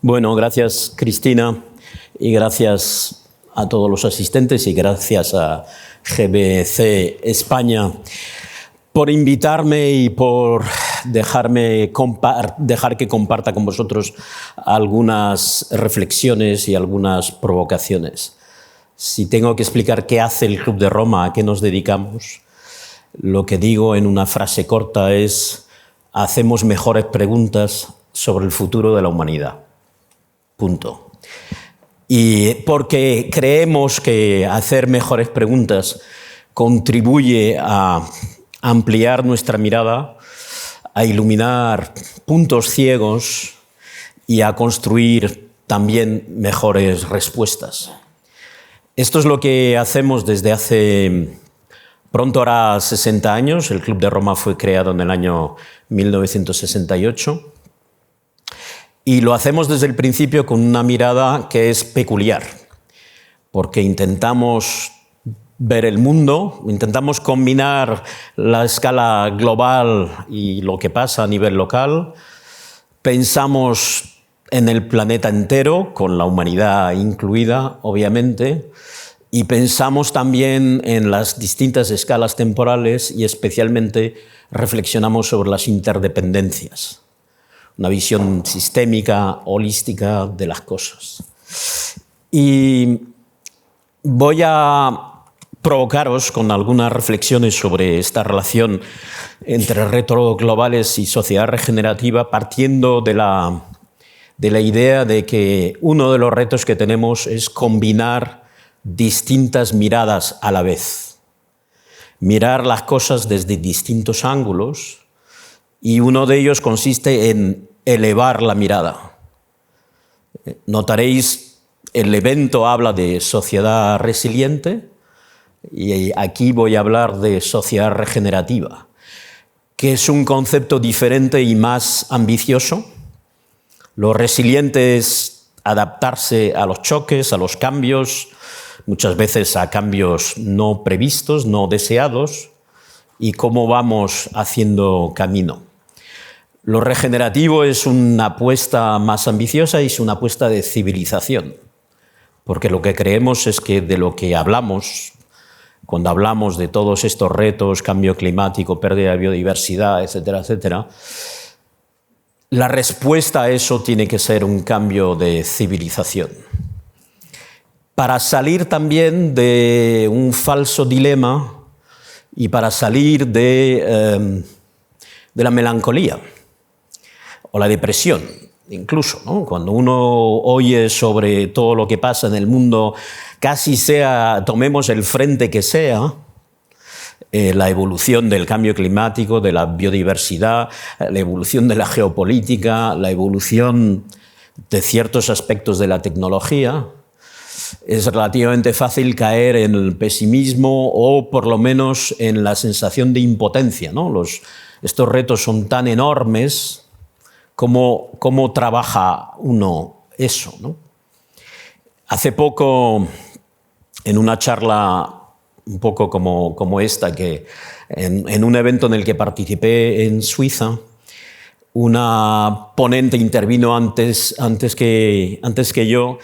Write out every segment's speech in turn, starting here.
Bueno, gracias Cristina y gracias a todos los asistentes y gracias a GBC España por invitarme y por dejar que comparta con vosotros algunas reflexiones y algunas provocaciones. Si tengo que explicar qué hace el Club de Roma, a qué nos dedicamos, lo que digo en una frase corta es: hacemos mejores preguntas sobre el futuro de la humanidad. Punto. Y porque creemos que hacer mejores preguntas contribuye a ampliar nuestra mirada, a iluminar puntos ciegos y a construir también mejores respuestas. Esto es lo que hacemos desde hace pronto hará 60 años. El Club de Roma fue creado en el año 1968. Y lo hacemos desde el principio con una mirada que es peculiar, porque intentamos ver el mundo, intentamos combinar la escala global y lo que pasa a nivel local, pensamos en el planeta entero, con la humanidad incluida, obviamente, y pensamos también en las distintas escalas temporales y especialmente reflexionamos sobre las interdependencias. Una visión sistémica, holística de las cosas. Y voy a provocaros con algunas reflexiones sobre esta relación entre retos globales y sociedad regenerativa, partiendo de la idea de que uno de los retos que tenemos es combinar distintas miradas a la vez. Mirar las cosas desde distintos ángulos, y uno de ellos consiste en elevar la mirada. Notaréis, el evento habla de sociedad resiliente y aquí voy a hablar de sociedad regenerativa, que es un concepto diferente y más ambicioso. Lo resiliente es adaptarse a los choques, a los cambios, muchas veces a cambios no previstos, no deseados, y cómo vamos haciendo camino. Lo regenerativo es una apuesta más ambiciosa y es una apuesta de civilización, porque lo que creemos es que de lo que hablamos, cuando hablamos de todos estos retos, cambio climático, pérdida de biodiversidad, etcétera, etcétera, la respuesta a eso tiene que ser un cambio de civilización. Para salir también de un falso dilema y para salir de la melancolía o la depresión, incluso, ¿no? Cuando uno oye sobre todo lo que pasa en el mundo, casi sea, tomemos el frente que sea, la evolución del cambio climático, de la biodiversidad, la evolución de la geopolítica, la evolución de ciertos aspectos de la tecnología, es relativamente fácil caer en el pesimismo o por lo menos en la sensación de impotencia, ¿no? Estos retos son tan enormes. ¿Cómo trabaja uno eso, ¿no? Hace poco, en una charla un poco como esta, que en un evento en el que participé en Suiza, una ponente intervino antes que yo,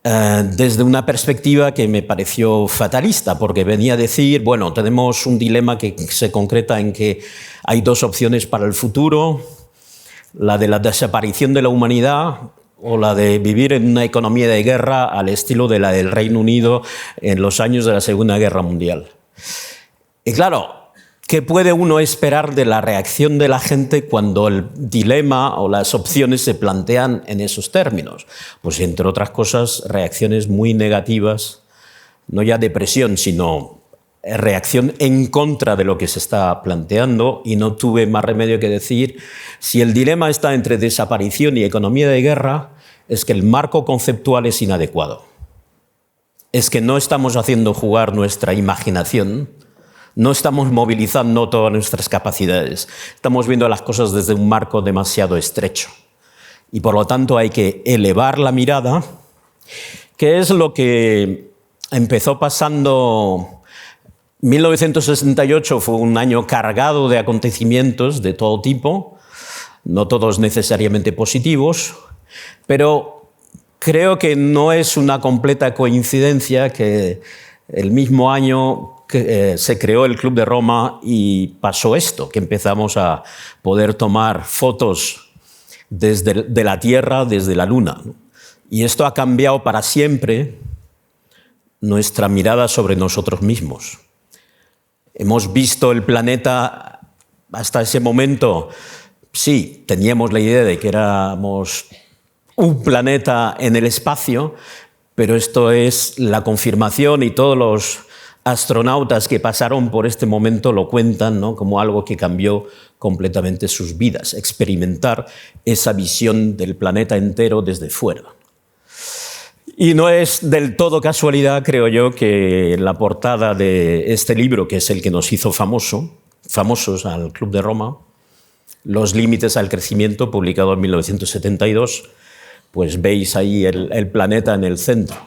desde una perspectiva que me pareció fatalista, porque venía a decir, bueno, tenemos un dilema que se concreta en que hay dos opciones para el futuro: la de la desaparición de la humanidad o la de vivir en una economía de guerra al estilo de la del Reino Unido en los años de la Segunda Guerra Mundial. Y claro, ¿qué puede uno esperar de la reacción de la gente cuando el dilema o las opciones se plantean en esos términos? Pues entre otras cosas, reacciones muy negativas, no ya depresión, sino reacción en contra de lo que se está planteando, y no tuve más remedio que decir: si el dilema está entre desaparición y economía de guerra, es que el marco conceptual es inadecuado. Es que no estamos haciendo jugar nuestra imaginación, no estamos movilizando todas nuestras capacidades, estamos viendo las cosas desde un marco demasiado estrecho. Y por lo tanto hay que elevar la mirada, que es lo que empezó pasando. 1968 fue un año cargado de acontecimientos de todo tipo, no todos necesariamente positivos, Pero creo que no es una completa coincidencia que el mismo año que se creó el Club de Roma y pasó esto, que empezamos a poder tomar fotos de la Tierra, desde la Luna. Y esto ha cambiado para siempre nuestra mirada sobre nosotros mismos. Hemos visto el planeta hasta ese momento. Sí, teníamos la idea de que éramos un planeta en el espacio, pero esto es la confirmación y todos los astronautas que pasaron por este momento lo cuentan, ¿no?, como algo que cambió completamente sus vidas, experimentar esa visión del planeta entero desde fuera. Y no es del todo casualidad, creo yo, que la portada de este libro, que es el que nos hizo famosos al Club de Roma, Los límites al crecimiento, publicado en 1972, pues veis ahí el planeta en el centro.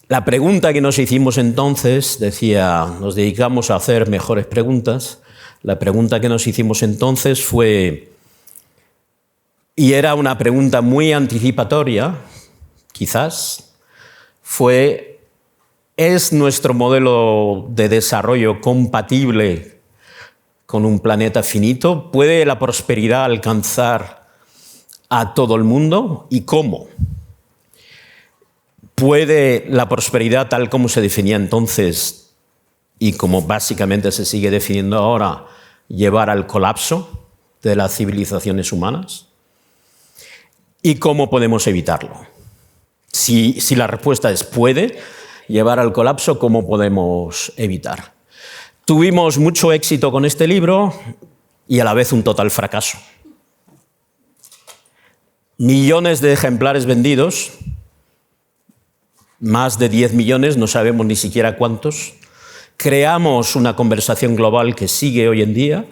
La pregunta que nos hicimos entonces, decía, nos dedicamos a hacer mejores preguntas. La pregunta que nos hicimos entonces fue, y era una pregunta muy anticipatoria, quizás, fue, ¿es nuestro modelo de desarrollo compatible con un planeta finito? ¿Puede la prosperidad alcanzar a todo el mundo? ¿Y cómo? ¿Puede la prosperidad, tal como se definía entonces y como básicamente se sigue definiendo ahora, llevar al colapso de las civilizaciones humanas? ¿Y cómo podemos evitarlo? Si la respuesta es puede llevar al colapso, ¿cómo podemos evitar? Tuvimos mucho éxito con este libro y a la vez un total fracaso. Millones de ejemplares vendidos, más de 10 millones, no sabemos ni siquiera cuántos. Creamos una conversación global que sigue hoy en día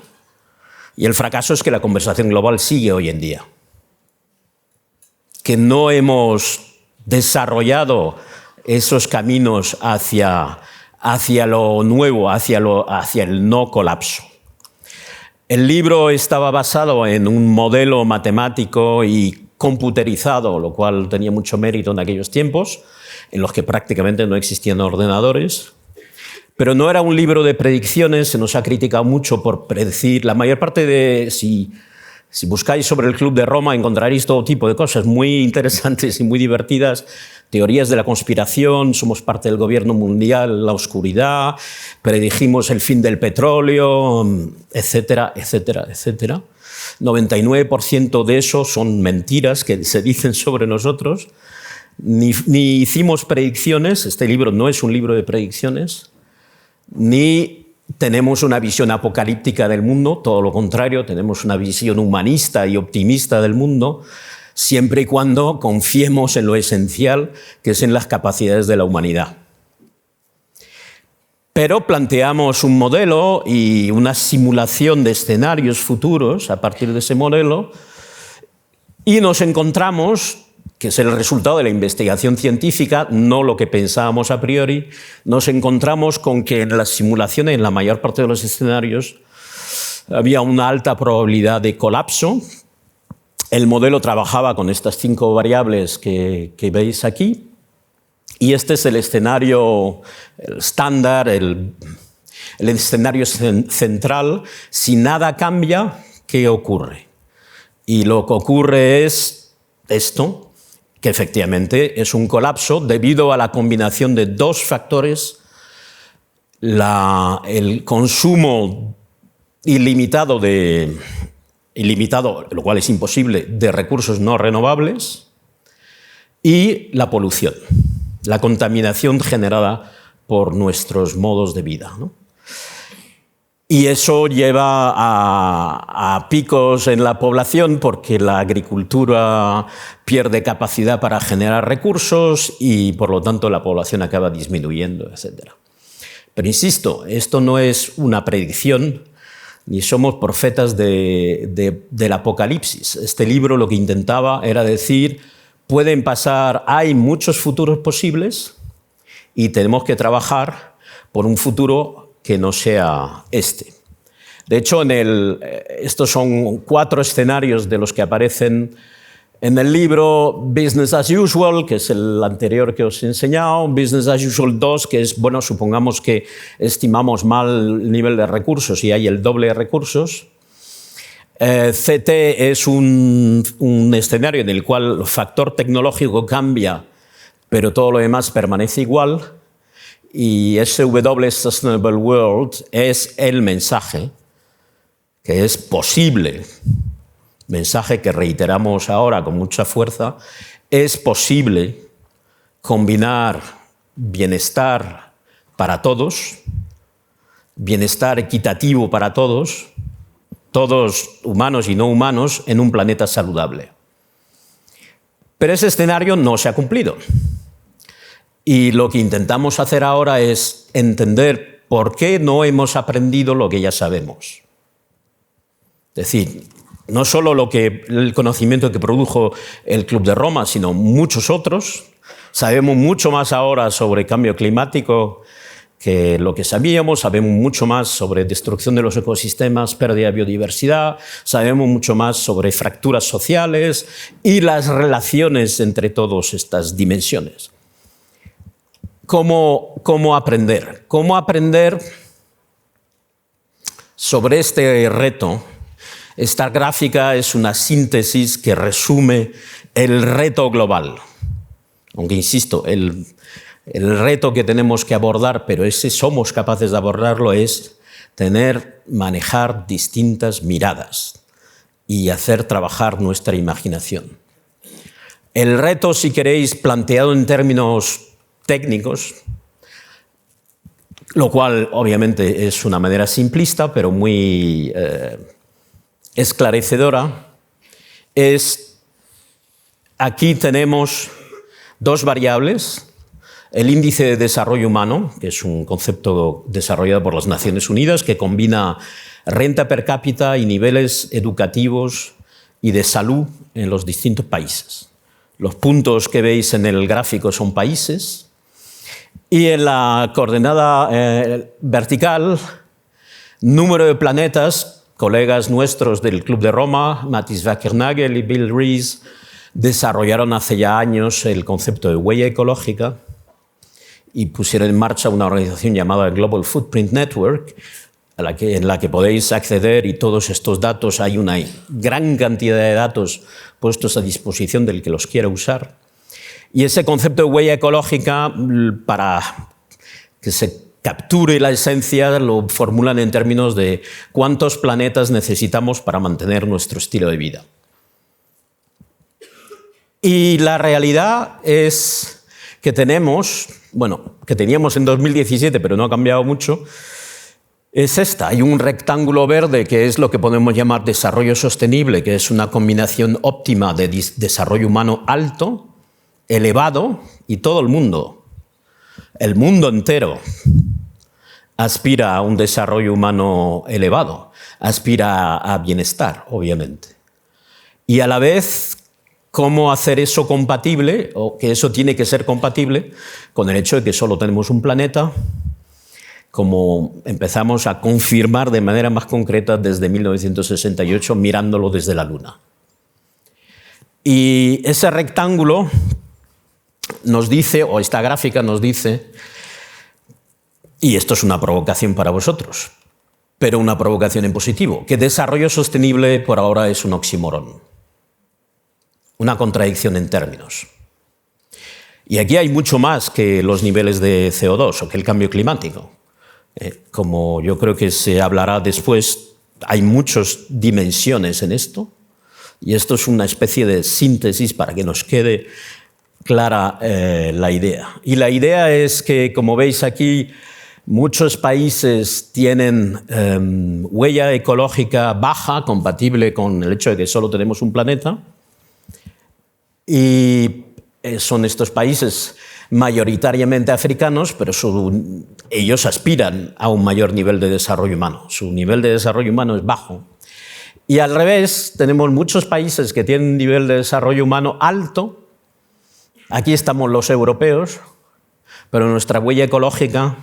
y el fracaso es que la conversación global sigue hoy en día. Que no hemos desarrollado esos caminos hacia lo nuevo, hacia el no colapso. El libro estaba basado en un modelo matemático y computerizado, lo cual tenía mucho mérito en aquellos tiempos, en los que prácticamente no existían ordenadores. Pero no era un libro de predicciones, se nos ha criticado mucho por predecir. La mayor parte de... Si buscáis sobre el Club de Roma encontraréis todo tipo de cosas muy interesantes y muy divertidas, teorías de la conspiración, somos parte del gobierno mundial, la oscuridad, predijimos el fin del petróleo, etcétera, etcétera, etcétera. 99% de eso son mentiras que se dicen sobre nosotros. Ni hicimos predicciones, este libro no es un libro de predicciones, ni tenemos una visión apocalíptica del mundo, todo lo contrario, tenemos una visión humanista y optimista del mundo, siempre y cuando confiemos en lo esencial, que es en las capacidades de la humanidad. Pero planteamos un modelo y una simulación de escenarios futuros a partir de ese modelo y nos encontramos, que es el resultado de la investigación científica, no lo que pensábamos a priori, nos encontramos con que en las simulaciones, en la mayor parte de los escenarios, había una alta probabilidad de colapso. El modelo trabajaba con estas 5 variables que veis aquí, y este es el escenario estándar, el escenario central. Si nada cambia, ¿qué ocurre? Y lo que ocurre es esto, que efectivamente es un colapso debido a la combinación de 2 factores, el consumo ilimitado, lo cual es imposible, de recursos no renovables, y la polución, la contaminación generada por nuestros modos de vida, ¿no? Y eso lleva a picos en la población porque la agricultura pierde capacidad para generar recursos y, por lo tanto, la población acaba disminuyendo, etc. Pero insisto, esto no es una predicción, ni somos profetas del apocalipsis. Este libro lo que intentaba era decir, pueden pasar, hay muchos futuros posibles y tenemos que trabajar por un futuro que no sea este. De hecho, estos son 4 escenarios de los que aparecen En el libro Business as Usual, que es el anterior que os he enseñado, Business as Usual 2, que es, bueno, supongamos que estimamos mal el nivel de recursos y hay el doble de recursos. CT es un escenario en el cual el factor tecnológico cambia, pero todo lo demás permanece igual. Y SW, Sustainable World, es el mensaje que es posible, mensaje que reiteramos ahora con mucha fuerza, es posible combinar bienestar para todos, bienestar equitativo para todos humanos y no humanos, en un planeta saludable. Pero ese escenario no se ha cumplido. Y lo que intentamos hacer ahora es entender por qué no hemos aprendido lo que ya sabemos. Es decir, no solo el conocimiento que produjo el Club de Roma, sino muchos otros. Sabemos mucho más ahora sobre cambio climático que lo que sabíamos, sabemos mucho más sobre destrucción de los ecosistemas, pérdida de biodiversidad, sabemos mucho más sobre fracturas sociales y las relaciones entre todas estas dimensiones. ¿Cómo aprender? ¿Cómo aprender sobre este reto? Esta gráfica es una síntesis que resume el reto global. Aunque, insisto, el reto que tenemos que abordar, pero ese somos capaces de abordarlo, es manejar distintas miradas y hacer trabajar nuestra imaginación. El reto, si queréis, planteado en términos técnicos, lo cual obviamente es una manera simplista, pero muy esclarecedora, es aquí tenemos dos variables. El índice de desarrollo humano, que es un concepto desarrollado por las Naciones Unidas que combina renta per cápita y niveles educativos y de salud en los distintos países. Los puntos que veis en el gráfico son países y en la coordenada vertical, número de planetas. Colegas nuestros del Club de Roma, Mathis Wackernagel y Bill Rees, desarrollaron hace ya años el concepto de huella ecológica y pusieron en marcha una organización llamada Global Footprint Network, en la que podéis acceder, y todos estos datos, hay una gran cantidad de datos puestos a disposición del que los quiera usar. Y ese concepto de huella ecológica, para que se capture la esencia, lo formulan en términos de cuántos planetas necesitamos para mantener nuestro estilo de vida. Y la realidad es que teníamos en 2017, pero no ha cambiado mucho, es esta. Hay un rectángulo verde que es lo que podemos llamar desarrollo sostenible, que es una combinación óptima de desarrollo humano alto, elevado, y todo el mundo entero, aspira a un desarrollo humano elevado, aspira a bienestar, obviamente. Y a la vez, cómo hacer eso compatible, o que eso tiene que ser compatible con el hecho de que solo tenemos un planeta, como empezamos a confirmar de manera más concreta desde 1968, mirándolo desde la Luna. Y ese rectángulo nos dice, o esta gráfica nos dice, y esto es una provocación para vosotros, pero una provocación en positivo, que desarrollo sostenible por ahora es un oxímoron. Una contradicción en términos. Y aquí hay mucho más que los niveles de CO2 o que el cambio climático. Como yo creo que se hablará después, hay muchas dimensiones en esto, y esto es una especie de síntesis para que nos quede clara la idea. Y la idea es que, como veis aquí, muchos países tienen huella ecológica baja, compatible con el hecho de que solo tenemos un planeta. Y son estos países mayoritariamente africanos, pero ellos aspiran a un mayor nivel de desarrollo humano. Su nivel de desarrollo humano es bajo. Y al revés, tenemos muchos países que tienen un nivel de desarrollo humano alto. Aquí estamos los europeos, pero nuestra huella ecológica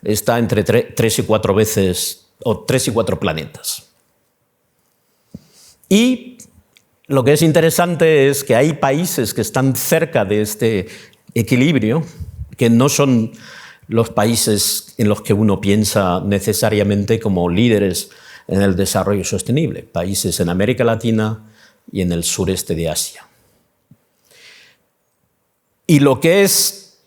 está entre 3 y 4 veces, o 3 y 4 planetas. Y lo que es interesante es que hay países que están cerca de este equilibrio, que no son los países en los que uno piensa necesariamente como líderes en el desarrollo sostenible, países en América Latina y en el sureste de Asia. Y lo que es,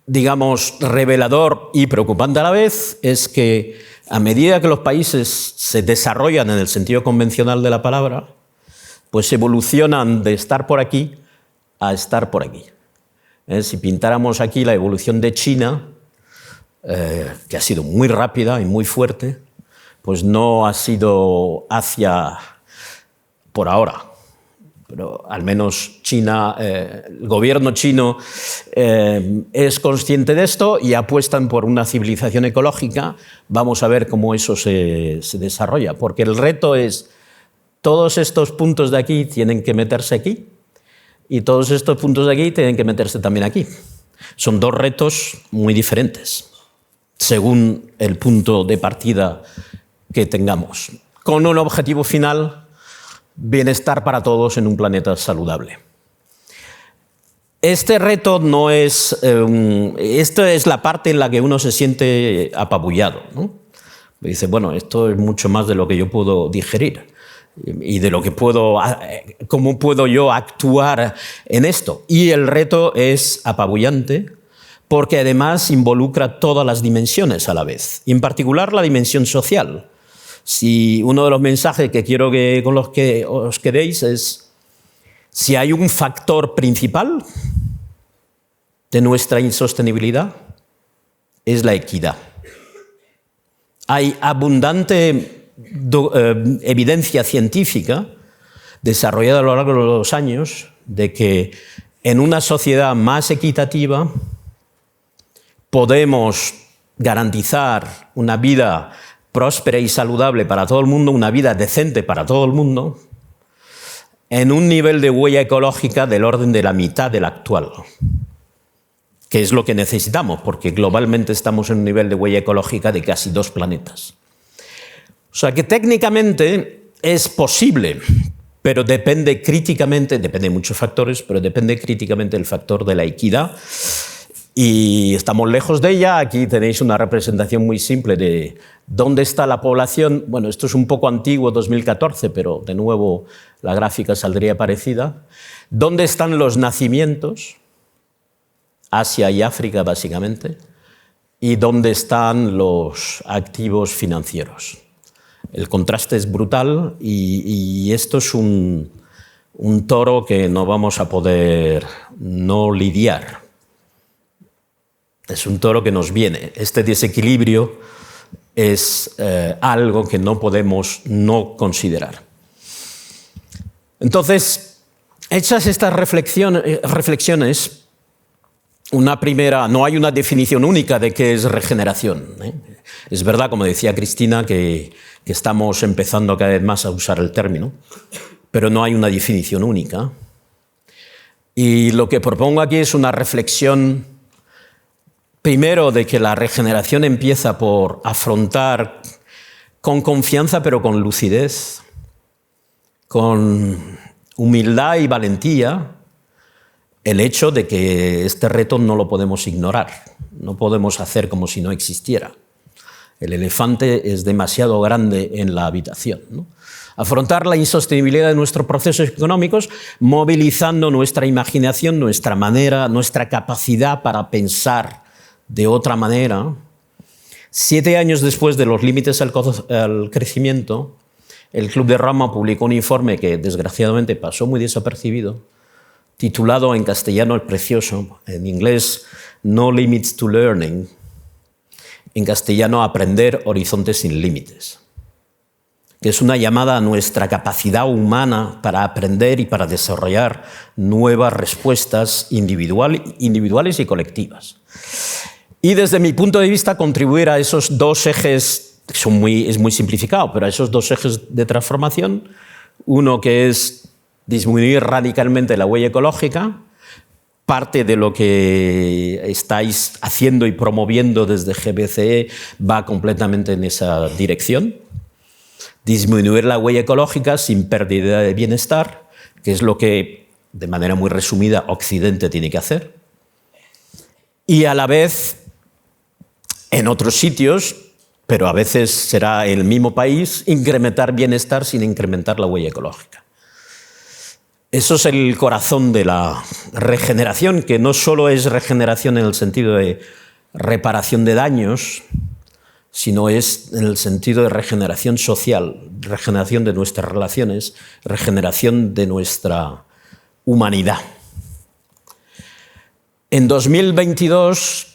digamos, revelador y preocupante a la vez es que a medida que los países se desarrollan en el sentido convencional de la palabra, pues evolucionan de estar por aquí a estar por aquí. Si pintáramos aquí la evolución de China, que ha sido muy rápida y muy fuerte, pues no ha sido hacia, por ahora, pero al menos China, el gobierno chino es consciente de esto y apuestan por una civilización ecológica. Vamos a ver cómo eso se desarrolla, porque el reto es, todos estos puntos de aquí tienen que meterse aquí y todos estos puntos de aquí tienen que meterse también aquí. Son dos retos muy diferentes, según el punto de partida que tengamos, con un objetivo final: bienestar para todos en un planeta saludable. Este reto no es... esta es la parte en la que uno se siente apabullado, ¿no? Dice, bueno, esto es mucho más de lo que yo puedo digerir y de lo que cómo puedo yo actuar en esto. Y el reto es apabullante porque además involucra todas las dimensiones a la vez, y en particular la dimensión social. Si uno de los mensajes que quiero que con los que os quedéis es: si hay un factor principal de nuestra insostenibilidad, es la equidad. Hay abundante evidencia científica desarrollada a lo largo de los años de que en una sociedad más equitativa podemos garantizar una vida próspera y saludable para todo el mundo, una vida decente para todo el mundo, en un nivel de huella ecológica del orden de la mitad del actual, que es lo que necesitamos, porque globalmente estamos en un nivel de huella ecológica de casi 2 planetas. O sea que técnicamente es posible, pero depende de muchos factores, pero depende críticamente del factor de la equidad. Y estamos lejos de ella. Aquí tenéis una representación muy simple de dónde está la población. Bueno, esto es un poco antiguo, 2014, pero de nuevo la gráfica saldría parecida. ¿Dónde están los nacimientos? Asia y África, básicamente. ¿Y dónde están los activos financieros? El contraste es brutal y esto es un toro que no vamos a poder no lidiar. Es un toro que nos viene. Este desequilibrio es algo que no podemos no considerar. Entonces, hechas estas reflexiones, una primera, no hay una definición única de qué es regeneración, ¿eh? Es verdad, como decía Cristina, que estamos empezando cada vez más a usar el término, pero no hay una definición única. Y lo que propongo aquí es una reflexión, primero, de que la regeneración empieza por afrontar con confianza, pero con lucidez, con humildad y valentía, el hecho de que este reto no lo podemos ignorar, no podemos hacer como si no existiera. El elefante es demasiado grande en la habitación, ¿no? Afrontar la insostenibilidad de nuestros procesos económicos movilizando nuestra imaginación, nuestra manera, nuestra capacidad para pensar de otra manera. 7 años después de los límites al crecimiento, el Club de Roma publicó un informe que desgraciadamente pasó muy desapercibido, titulado en castellano el precioso, en inglés No Limits to Learning, en castellano Aprender horizontes sin límites, que es una llamada a nuestra capacidad humana para aprender y para desarrollar nuevas respuestas individuales y colectivas. Y desde mi punto de vista, contribuir a esos 2 ejes, es muy simplificado, pero a esos 2 ejes de transformación, uno que es disminuir radicalmente la huella ecológica, parte de lo que estáis haciendo y promoviendo desde GBCE va completamente en esa dirección. Disminuir la huella ecológica sin pérdida de bienestar, que es lo que, de manera muy resumida, Occidente tiene que hacer, y a la vez, en otros sitios, pero a veces será en el mismo país, incrementar bienestar sin incrementar la huella ecológica. Eso es el corazón de la regeneración, que no solo es regeneración en el sentido de reparación de daños, sino es en el sentido de regeneración social, regeneración de nuestras relaciones, regeneración de nuestra humanidad. En 2022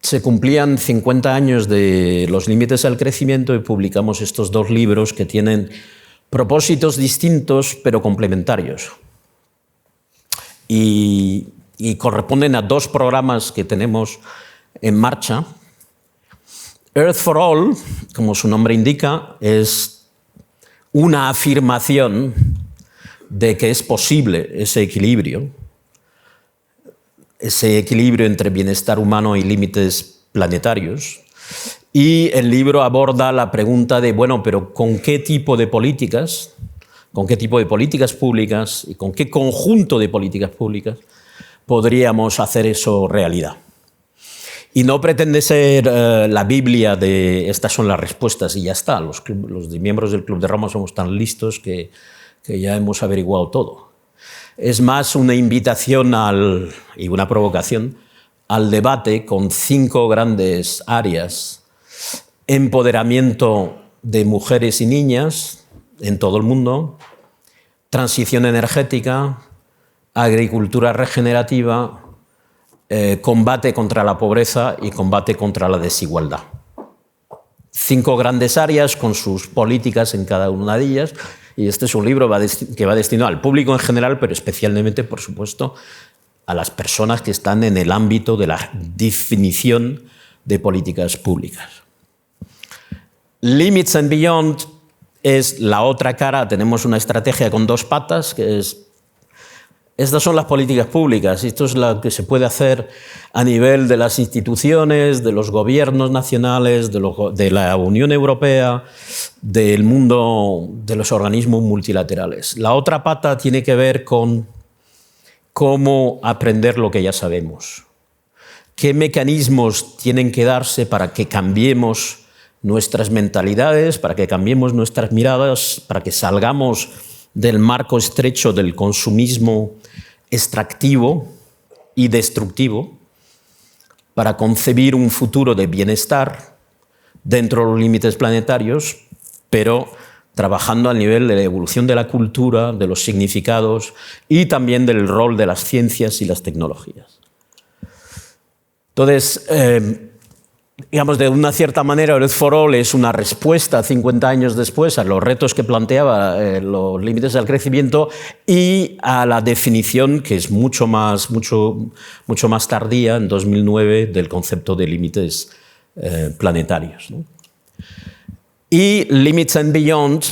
se cumplían 50 años de los límites al crecimiento y publicamos estos dos libros que tienen propósitos distintos pero complementarios. Y corresponden a dos programas que tenemos en marcha. Earth for All, como su nombre indica, es una afirmación de que es posible ese equilibrio entre bienestar humano y límites planetarios. Y el libro aborda la pregunta de, bueno, pero ¿con qué tipo de políticas públicas y con qué conjunto de políticas públicas podríamos hacer eso realidad? Y no pretende ser la Biblia de estas son las respuestas y ya está. Los miembros del Club de Roma somos tan listos que ya hemos averiguado todo. Es más una invitación y una provocación al debate con 5 grandes áreas: empoderamiento de mujeres y niñas en todo el mundo, transición energética, agricultura regenerativa, combate contra la pobreza y combate contra la desigualdad. 5 grandes áreas con sus políticas en cada una de ellas, y este es un libro que va destinado al público en general, pero especialmente, por supuesto, a las personas que están en el ámbito de la definición de políticas públicas. Limits and Beyond es la otra cara. Tenemos una estrategia con 2 patas, que es: estas son las políticas públicas, y esto es lo que se puede hacer a nivel de las instituciones, de los gobiernos nacionales, de la Unión Europea, del mundo, de los organismos multilaterales. La otra pata tiene que ver con cómo aprender lo que ya sabemos. ¿Qué mecanismos tienen que darse para que cambiemos nuestras mentalidades, para que cambiemos nuestras miradas, para que salgamos del marco estrecho del consumismo extractivo y destructivo, para concebir un futuro de bienestar dentro de los límites planetarios, pero trabajando al nivel de la evolución de la cultura, de los significados y también del rol de las ciencias y las tecnologías. Entonces, digamos, de una cierta manera, Earth for All es una respuesta 50 años después a los retos que planteaba los límites del crecimiento y a la definición, que es mucho más tardía, en 2009, del concepto de límites planetarios, ¿no? Y Limits and Beyond,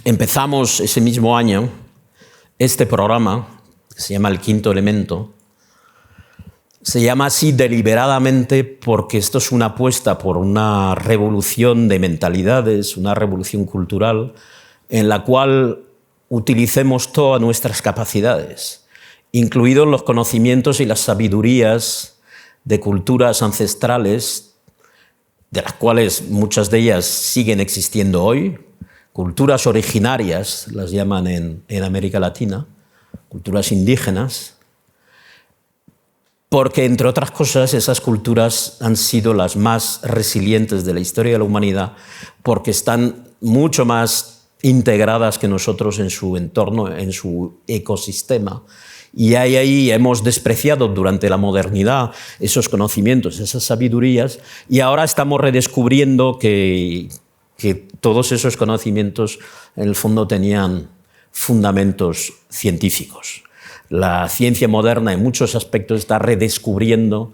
empezamos ese mismo año este programa, que se llama El Quinto Elemento. Se llama así deliberadamente porque esto es una apuesta por una revolución de mentalidades, una revolución cultural, en la cual utilicemos todas nuestras capacidades, incluidos los conocimientos y las sabidurías de culturas ancestrales, de las cuales muchas de ellas siguen existiendo hoy, culturas originarias, las llaman en América Latina, culturas indígenas, porque, entre otras cosas, esas culturas han sido las más resilientes de la historia de la humanidad, porque están mucho más integradas que nosotros en su entorno, en su ecosistema. Y ahí hemos despreciado durante la modernidad esos conocimientos, esas sabidurías, y ahora estamos redescubriendo que todos esos conocimientos, en el fondo, tenían fundamentos científicos. La ciencia moderna en muchos aspectos está redescubriendo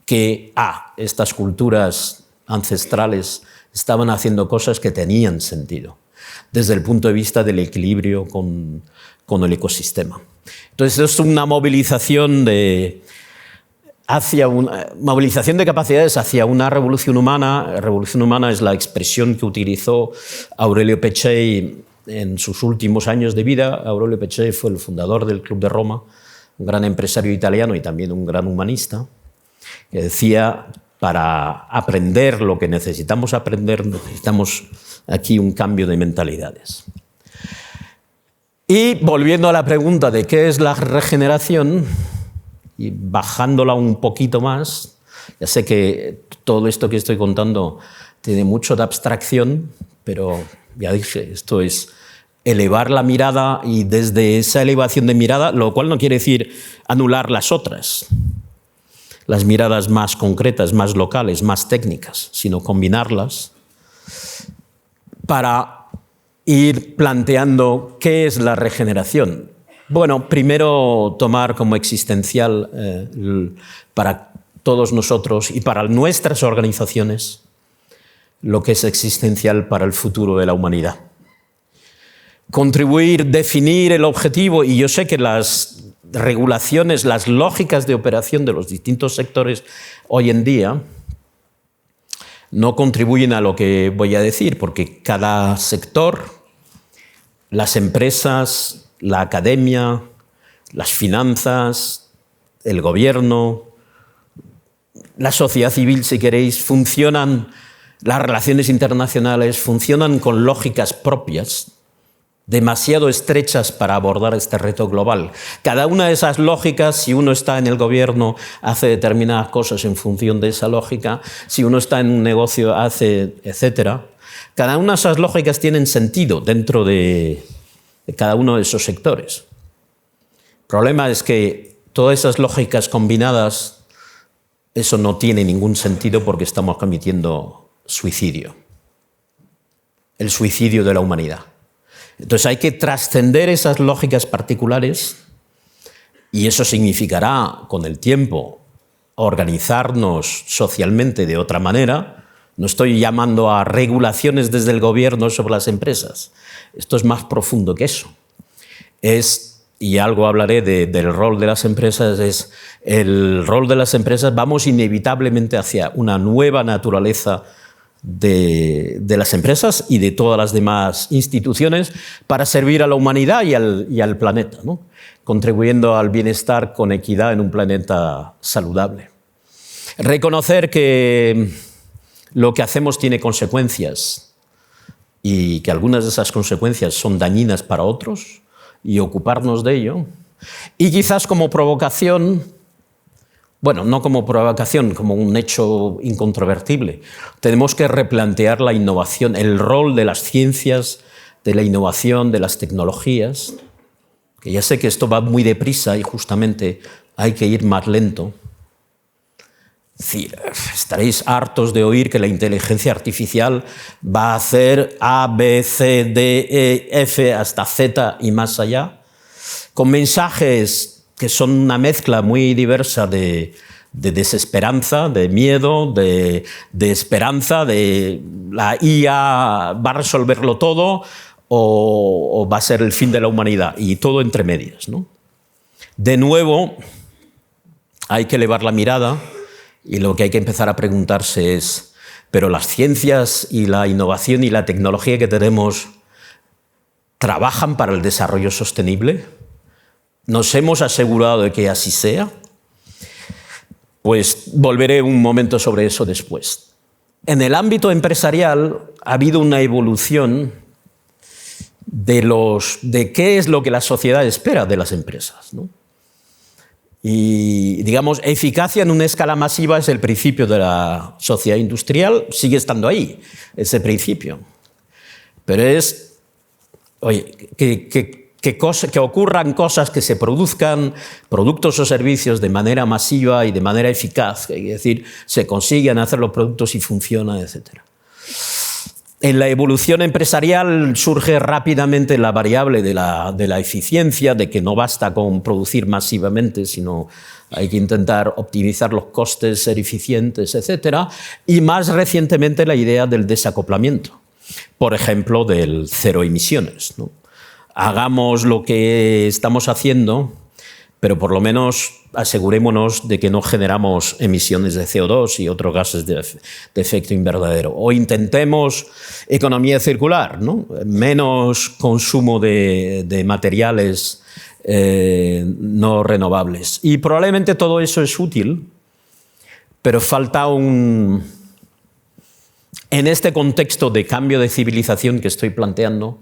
que estas culturas ancestrales estaban haciendo cosas que tenían sentido desde el punto de vista del equilibrio con el ecosistema. Entonces es una movilización de capacidades hacia una revolución humana. Revolución humana es la expresión que utilizó Aurelio Peccei en sus últimos años de vida, Aurelio Peccei fue el fundador del Club de Roma, un gran empresario italiano y también un gran humanista, que decía, para aprender lo que necesitamos aprender, necesitamos aquí un cambio de mentalidades. Y volviendo a la pregunta de qué es la regeneración, y bajándola un poquito más, ya sé que todo esto que estoy contando tiene mucho de abstracción, pero ya dije, esto es elevar la mirada y desde esa elevación de mirada, lo cual no quiere decir anular las otras, las miradas más concretas, más locales, más técnicas, sino combinarlas para ir planteando qué es la regeneración. Bueno, primero tomar como existencial para todos nosotros y para nuestras organizaciones lo que es existencial para el futuro de la humanidad. Contribuir, definir el objetivo, y yo sé que las regulaciones, las lógicas de operación de los distintos sectores hoy en día no contribuyen a lo que voy a decir, porque cada sector, las empresas, la academia, las finanzas, el gobierno, la sociedad civil, si queréis, funcionan, las relaciones internacionales funcionan con lógicas propias, demasiado estrechas para abordar este reto global. Cada una de esas lógicas, si uno está en el gobierno, hace determinadas cosas en función de esa lógica, si uno está en un negocio, hace, etcétera. Cada una de esas lógicas tienen sentido dentro de cada uno de esos sectores. El problema es que todas esas lógicas combinadas, eso no tiene ningún sentido porque estamos cometiendo suicidio. El suicidio de la humanidad. Entonces hay que trascender esas lógicas particulares y eso significará, con el tiempo, organizarnos socialmente de otra manera. No estoy llamando a regulaciones desde el gobierno sobre las empresas. Esto es más profundo que eso. Y algo hablaré del rol de las empresas, es el rol de las empresas, vamos inevitablemente hacia una nueva naturaleza de las empresas y de todas las demás instituciones para servir a la humanidad y al planeta, ¿no? Contribuyendo al bienestar con equidad en un planeta saludable. Reconocer que lo que hacemos tiene consecuencias y que algunas de esas consecuencias son dañinas para otros y ocuparnos de ello. Y quizás como provocación, bueno, no como provocación, como un hecho incontrovertible, tenemos que replantear la innovación, el rol de las ciencias, de la innovación, de las tecnologías, que ya sé que esto va muy deprisa y justamente hay que ir más lento. Es decir, estaréis hartos de oír que la inteligencia artificial va a hacer A, B, C, D, E, F hasta Z y más allá, con mensajes que son una mezcla muy diversa de desesperanza, de miedo, de esperanza, de la IA va a resolverlo todo o va a ser el fin de la humanidad, y todo entre medias, ¿no? De nuevo, hay que elevar la mirada y lo que hay que empezar a preguntarse es, ¿pero las ciencias y la innovación y la tecnología que tenemos trabajan para el desarrollo sostenible? ¿Nos hemos asegurado de que así sea? Pues volveré un momento sobre eso después. En el ámbito empresarial ha habido una evolución de qué es lo que la sociedad espera de las empresas, ¿no? Y, digamos, eficacia en una escala masiva es el principio de la sociedad industrial, sigue estando ahí, ese principio. Pero es, oye, que ocurran cosas, que se produzcan productos o servicios de manera masiva y de manera eficaz, es decir, se consiguen hacer los productos y funcionan, etc. En la evolución empresarial surge rápidamente la variable de la eficiencia, de que no basta con producir masivamente, sino hay que intentar optimizar los costes, ser eficientes, etc. Y más recientemente la idea del desacoplamiento, por ejemplo, del cero emisiones, ¿no? Hagamos lo que estamos haciendo, pero por lo menos asegurémonos de que no generamos emisiones de CO2 y otros gases de efecto invernadero. O intentemos economía circular, ¿no? Menos consumo de materiales no renovables. Y probablemente todo eso es útil, pero falta en este contexto de cambio de civilización que estoy planteando,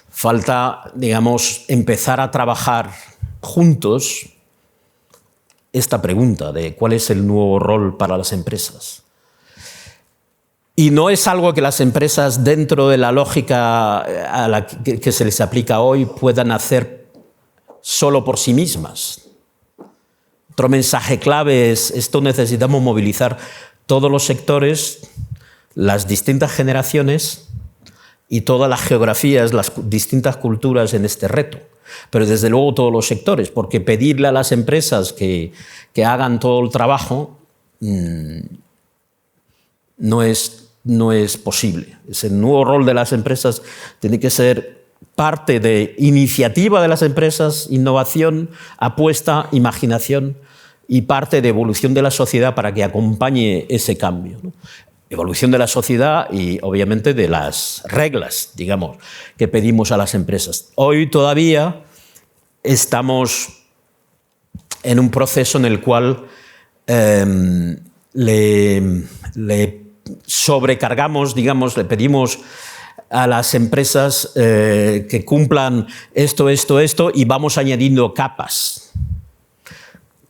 falta, digamos, empezar a trabajar juntos esta pregunta de cuál es el nuevo rol para las empresas. Y no es algo que las empresas, dentro de la lógica a la que se les aplica hoy, puedan hacer solo por sí mismas. Otro mensaje clave es esto: necesitamos movilizar todos los sectores, las distintas generaciones y todas las geografías, las distintas culturas en este reto. Pero desde luego todos los sectores, porque pedirle a las empresas que hagan todo el trabajo no es posible. Ese nuevo rol de las empresas tiene que ser parte de iniciativa de las empresas, innovación, apuesta, imaginación, y parte de evolución de la sociedad para que acompañe ese cambio, ¿no? Evolución de la sociedad y, obviamente, de las reglas, digamos, que pedimos a las empresas. Hoy todavía estamos en un proceso en el cual le sobrecargamos, digamos, le pedimos a las empresas que cumplan esto, y vamos añadiendo capas.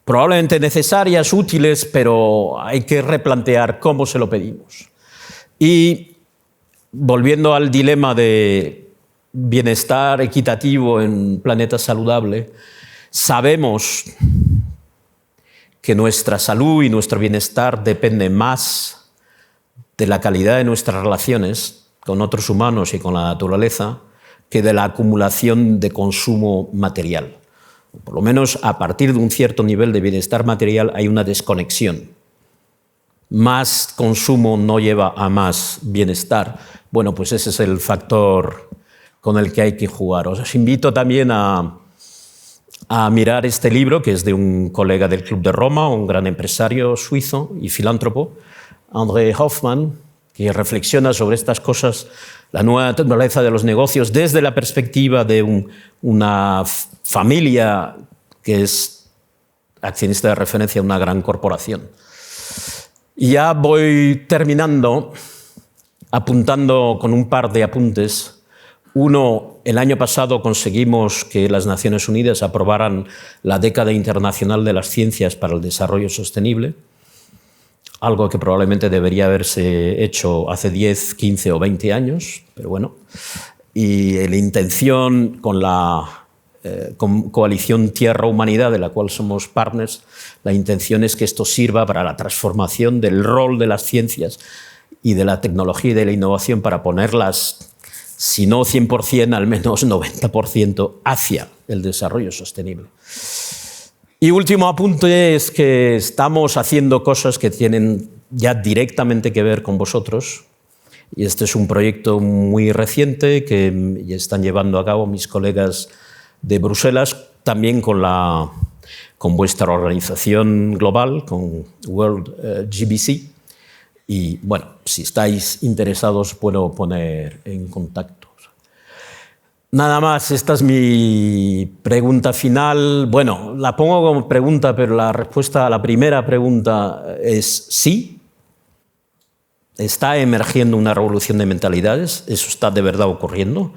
Probablemente necesarias, útiles, pero hay que replantear cómo se lo pedimos. Y volviendo al dilema de bienestar equitativo en un planeta saludable, sabemos que nuestra salud y nuestro bienestar dependen más de la calidad de nuestras relaciones con otros humanos y con la naturaleza que de la acumulación de consumo material. Por lo menos a partir de un cierto nivel de bienestar material hay una desconexión. Más consumo no lleva a más bienestar. Bueno, pues ese es el factor con el que hay que jugar. Os invito también a mirar este libro, que es de un colega del Club de Roma, un gran empresario suizo y filántropo, André Hoffmann, que reflexiona sobre estas cosas, la nueva naturaleza de los negocios, desde la perspectiva de una familia que es accionista de referencia de una gran corporación. Y ya voy terminando, apuntando con un par de apuntes. Uno, el año pasado conseguimos que las Naciones Unidas aprobaran la Década Internacional de las Ciencias para el Desarrollo Sostenible, algo que probablemente debería haberse hecho hace 10, 15 o 20 años, pero bueno. Y la intención con la Coalición Tierra-Humanidad, de la cual somos partners, la intención es que esto sirva para la transformación del rol de las ciencias y de la tecnología y de la innovación para ponerlas, si no 100%, al menos 90% hacia el desarrollo sostenible. Y último apunte es que estamos haciendo cosas que tienen ya directamente que ver con vosotros. Y este es un proyecto muy reciente que están llevando a cabo mis colegas de Bruselas, también con vuestra organización global, con World GBC. Y bueno, si estáis interesados, puedo poner en contacto. Nada más, esta es mi pregunta final. Bueno, la pongo como pregunta, pero la respuesta a la primera pregunta es sí. Está emergiendo una revolución de mentalidades, eso está de verdad ocurriendo.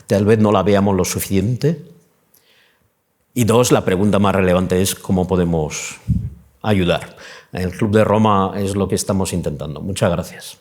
Tal vez no la veamos lo suficiente. Y dos, la pregunta más relevante es cómo podemos ayudar. En el Club de Roma es lo que estamos intentando. Muchas gracias.